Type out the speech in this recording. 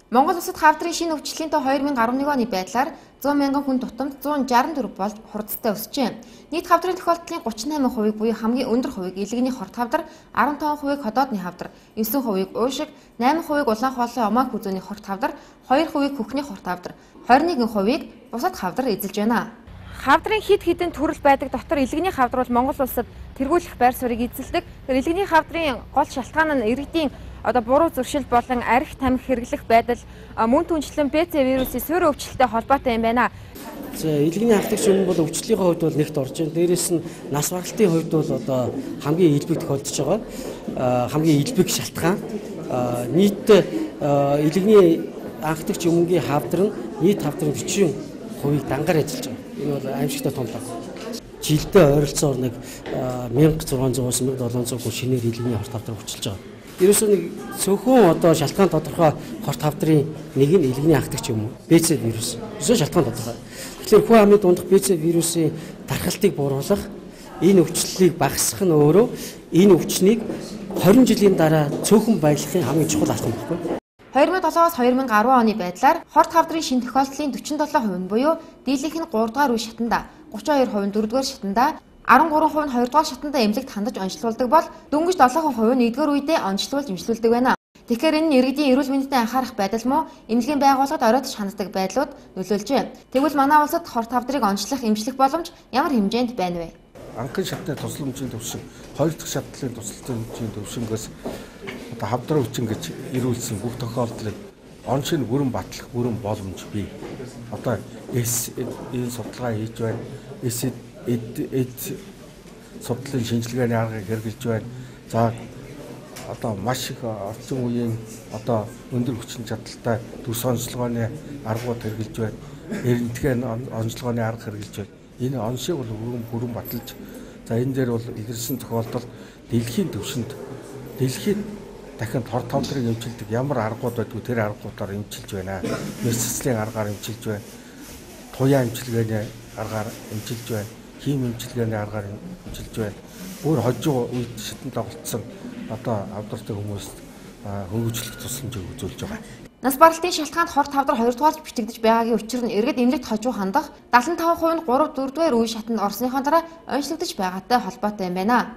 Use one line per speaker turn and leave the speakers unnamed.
Монгол улсад хавдрын шинэ өвчлөлийн тоо 2011 оны байдлаар 100 мянган хүн тутамд 164 болж хурдтай өсжээ. Нийт хавдрын тохиолдлын 38% буюу хамгийн өндөр хувийг илгэний хорт хавдар, 15% ходоодны хавдар, 9% уушиг, 8% улаан хоолой омаа хүзүүний хорт хавдар, 2% хөхний хорт хавдар, 21% бусад хавдар эзэлж байна. Хавдрын хэд хэдэн төрөл байдаг дотор илгэний хавдар бол Монгол улсад тэргүүлэх байр суурийг эзэлдэг. Илгэний хавдрын гол шалтгаан нь иргэдийн буруу зуршил болон архи тамхи хэрэглэх байдал, мөн түнчлэн БЦ вирусын суурь өвчлөлтэй холбоотой юм байна.
Илгэний хавдрын юм бол өвчлөлийн хувьд бол нэгт орж байна. Дээрээс нь нас баралтын хувьд бол одоо хамгийн илбэг тохиолдож байгаа. Хамгийн илбэг шалтгаан. Нийт илгэний анхдагч өмнгийн хавдар нь нийт хавдрын 40%-ийг дангаар ажиллаж байгаа. Энэ бол аимшигтай том тоо. Жилдээ ойролцоогоор нэг 1600-аас 1700 хүн шинээр илгэний хорт хавдар өвчлөж байгаа. Ерөөсөө нэг цөөхөн одоо шалтгаан тодорхой хорт хавдрын нэг нь илгэний анхдагч юм уу? БЦ вирус. Ерөөсөө шалтгаан тодорхой. Тэгэхээр хүн амын дундах БЦ вирусын тархалтыг бууруулах, энэ өвчлөлийг багасгах нь өөрөө энэ өвчнийг 20 жилийн дараа цөөхөн байрлахын хамгийн чухал алхам баггүй.
2007-аас 2010 оны байдлаар хорт хавдрын шинэ тохиолдлын 47% нь буюу дийлэнх нь 3 дугаар үе шатанда, 32% нь 4 дугаар шатанда, 13% нь 2 дугаар шатанда эмнэлэгт хандаж онцлуулдаг бол дөнгөж 7% нь 1-р үедээ онцлуулж эмчлүүлдэг байна. Тэгэхээр энэ нь иргэдийн эрүүл мэндэд анхаарах байдал муу эмнэлгийн байгууллагад оройтож ханддаг байдлууд нөлөөлж байна. Тэгвэл манай улсад хорт хавдрыг онцлох эмчлэх боломж ямар хэмжээнд байна вэ?
Анхны шатны тусламжийн төвшин, хоёр дахь шатлалын тусламжийн төвшингөөс одоо хавдрын өвчин гэж ирүүлсэн бүх тохиолдлыг он шин бүрэн батлах бүрэн боломж бий. Одоо энэ судалгаа хийж байна. Эд судлалын шинжилгээний аргыг хэрэгжилж байна. За одоо маш их орчин үеийн одоо өндөр хүчин чадалтай төс онцлогооны аргууд хэрэгжилж байна. Эрдэнэтгэн онцлогооны арга хэрэгжилж байна. Энэ он шиг бол бүрэн баталж, за энэ дээр бол илэрсэн тохиолдол дэлхийн төвшөнд дэлхийд дахин хорт хавдрыг эмчилдэг ямар аргууд байдгүй тэр аргуудаар эмчилж байна. Мэсцлийн аргаар эмчилж байна. Туяа эмчилгээний аргаар эмчилж байна. Хим эмчилгээний аргаар эмчилж байна. Бүр хожуу үед шатанд тоглолцсон одоо хавдартай хүмүүст хөнгөлөлт тусламжийг үзүүлж байгаа.
Нас баралтын шалтгаанд хорт хавдар 2 дугаарч бичигдэж байгаагийн учир нь иргэд эмнэлэгт хожуу хандах 75% нь 3-4 дугаар үе шатанд орсныхон дараа онцлогдож байгаатай холбоотой юм байна.